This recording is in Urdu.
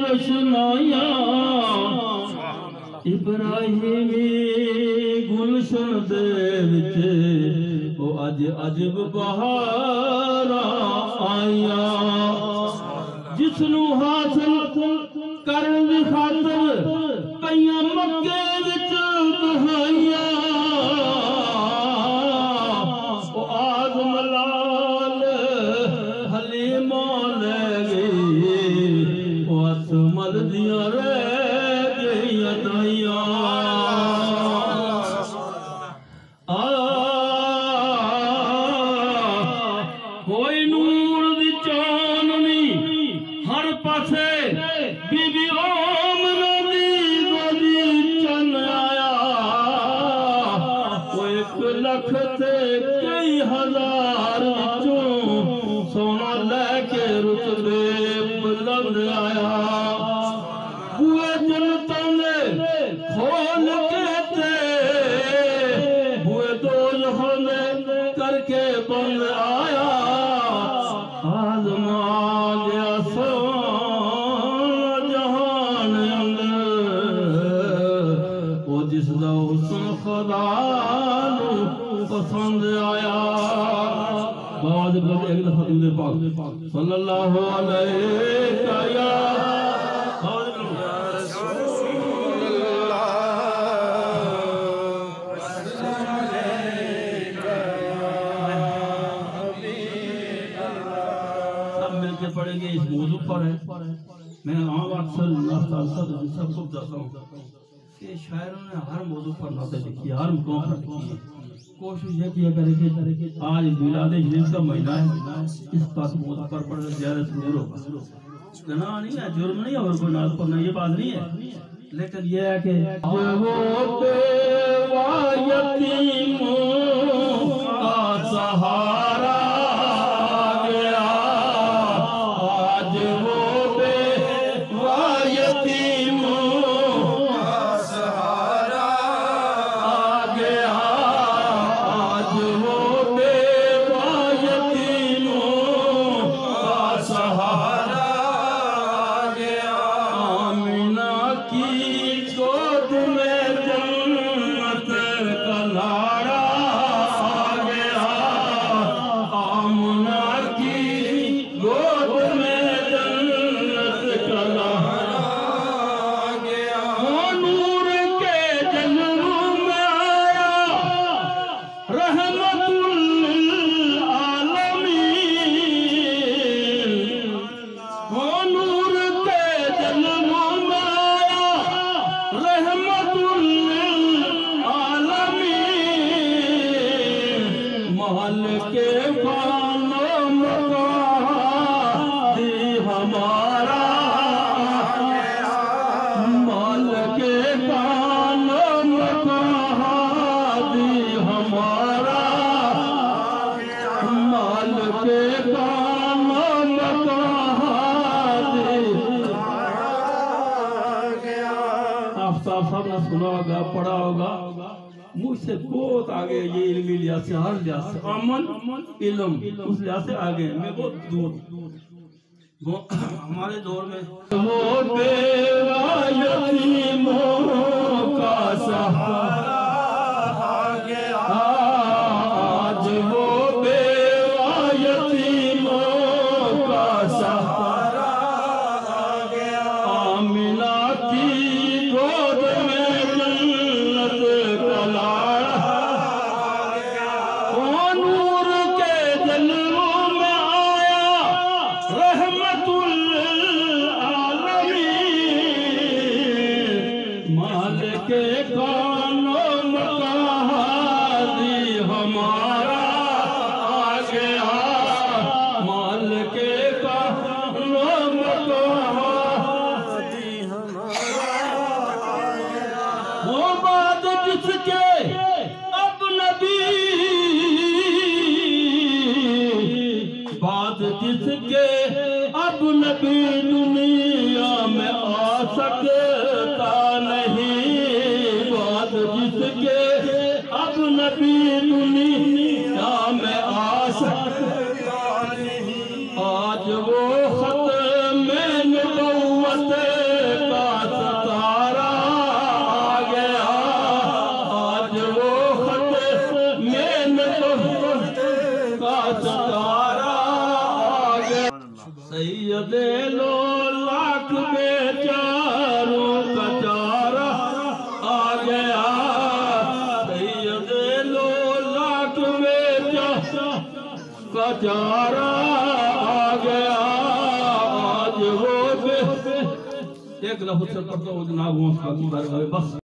رشنایاں ابراہیمی گلشن دے وچ او اج عجب بہاراں آئیاں جس نو حاصل کرن دی خاطر پیاں مکے وچ دہائیاں او آدم لال حلیمہ لے گئی او ہتھ مل دیاں رہ گئیاں دائیاں ہوئی نور دی چاننی ہر پاسے بی بی آمنہ دی گودی چن آیا وہ 1 لکھ تے کئی ہزار وچوں سونا لے کے رتبے بلند آیا بوئے جنتاں دے کھول کے تے بوئے دوزخاں دے کر کے بند آیا آدم آ گیا سونا جہان اندر وہ جس دا حسن خدا نو پسند آیا بعد ایک دفعہ درود پاک صلی اللہ علیہ یا پڑھیں گے اس موضوع پر ہے میں عام اکثر سب کو بتاتا ہوں کہ شاعروں نے ہر موضوع پر نعتیں لکھی ہر مقام پر لکھی ہے کوشش یہ کیا کرے کہ آج میلاد شریف کا مہینہ ہے اس پاس موضوع پر پڑھنا زیادہ ضرور ہوگا گناہ نہیں ہے جرم نہیں ہے اور کوئی ناز پڑھنا یہ بات نہیں ہے لیکن یہ ہے کہ وہ بیوہ یتیموں کا سہارا سنا ہوگا پڑھا ہوگا مجھ سے بہت آگے یہ علمی لحاظ سے ہر لحاظ سے امن علم اس لحاظ سے آگے میں بہت دور ہمارے دور میں وہ بیوہ یتیموں کا سہارا آ گیا آج وہ بیوہ یتیموں کا سہارا آ گیا آمنہ کی گود میں اب نبی دنیا میں آ سکتا نہیں بات جس کے اب نبی دنیا میں آ سکتا نہیں آج وہ ختم نبوت ستارہ آ گیا سید لو لاکھ بیچاروں کا چارہ آ گیا سید لو لاکھ بیچاروں کا چارہ آ گیا آج وہ ایک لفظ سے پڑھتا ہوں جناب بس